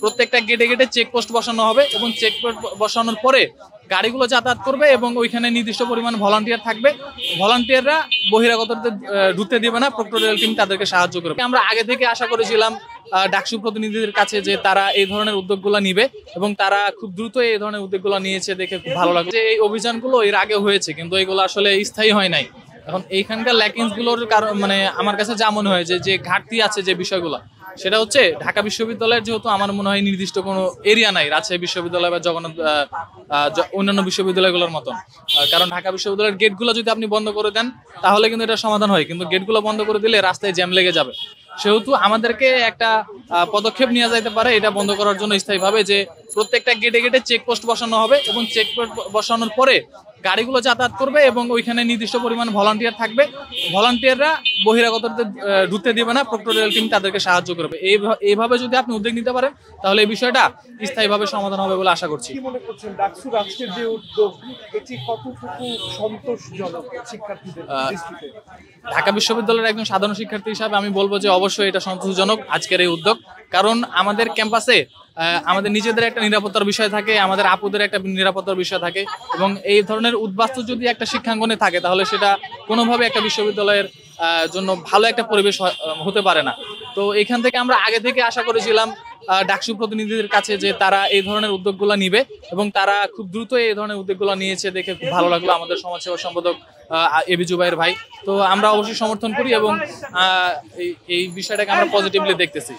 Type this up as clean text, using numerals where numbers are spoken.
প্রত্যেকটা গেটে গেটে চেকপোস্ট বসানো হবে এবং চেকপোস্ট বসানোর পরে গাড়িগুলো যাতায়াত করবে এবং ওইখানে নির্দিষ্ট পরিমাণ ভলান্টিয়ার থাকবে। ভলান্টিয়াররা বহিরাগতদের ঢুকতে দিবে না, প্রক্টোরিয়াল টিম তাদেরকে সাহায্য করবে। আমরা আগে থেকে আশা করেছিলাম ডাকসু প্রতিনিধিদের কাছে যে তারা এই ধরনের উদ্যোগগুলো নিবে এবং তারা খুব দ্রুত এই ধরনের উদ্যোগগুলো নিয়েছে দেখে খুব ভালো লাগছে। এই অভিযানগুলো এর আগে হয়েছে কিন্তু এগুলো আসলে স্থায়ী হয় নাই। এখন এইখানকার ল্যাকিংস গুলোর কারণ আমার কাছে যা মনে হয় যে ঘাটতি আছে যে বিষয়গুলো, সেটা হচ্ছে ঢাকা বিশ্ববিদ্যালয়ের যেহেতু আমার মনে হয় নির্দিষ্ট কোনো এরিয়া নাই রাজশাহী বিশ্ববিদ্যালয় বা জগন্নাথ অন্যান্য বিশ্ববিদ্যালয়গুলোর মতন। কারণ ঢাকা বিশ্ববিদ্যালয়ের গেটগুলো যদি আপনি বন্ধ করে দেন তাহলে কিন্তু এটা সমাধান হয়, কিন্তু গেটগুলো বন্ধ করে দিলে রাস্তায় জ্যাম লেগে যাবে। সেহেতু আমাদেরকে একটা পদক্ষেপ নেওয়া যাইতে পারে এটা বন্ধ করার জন্য স্থায়ীভাবে, যে প্রত্যেকটা গেটে গেটে চেকপোস্ট বসানো হবে এবং চেকপোস্ট বসানোর পরে গাড়িগুলো যাতায়াত করবে এবং ওইখানে নির্দিষ্ট পরিমাণ ভলান্টিয়ার থাকবে। ভলান্টিয়াররা বহিরাগতদের ঢুকতে দিবে না, প্রক্টোরিয়াল টিম তাদেরকে সাহায্য করবে। এইভাবে যদি আপনি উদ্যোগ নিতে পারেন তাহলে এই বিষয়টা স্থায়ীভাবে সমাধান হবে বলে আশা করছি। কি মনে করছেন ডাকসুর আজকের যে উদ্যোগ এটি কতটুকু সন্তোষজনক শিক্ষার্থীদের দৃষ্টিতে? ঢাকা বিশ্ববিদ্যালয়ের একজন সাধারণ শিক্ষার্থী হিসাবে আমি বলবো যে অবশ্যই এটা সন্তোষজনক আজকের এই উদ্যোগ। কারণ আমাদের ক্যাম্পাসে আমাদের নিজেদের একটা নিরাপত্তার বিষয় থাকে, আমাদের আপুদের একটা নিরাপত্তার বিষয় থাকে এবং এই ধরনের উদ্বাস্তু যদি একটা শিক্ষাঙ্গনে থাকে তাহলে সেটা কোনোভাবে একটা বিশ্ববিদ্যালয়ের জন্য ভালো একটা পরিবেশ হতে পারে না। তো এখান থেকে আমরা আগে থেকে আশা করেছিলাম ডাকসু প্রতিনিধিদের কাছে যে তারা এই ধরনের উদ্যোগগুলো নিবে এবং তারা খুব দ্রুত এই ধরনের উদ্যোগগুলো নিয়েছে দেখে খুব ভালো লাগলো। আমাদের সমাজসেবা সম্পাদক এবি জুবাইর ভাই, তো আমরা অবশ্যই সমর্থন করি এবং এই বিষয়টাকে আমরা পজিটিভলি দেখতেছি।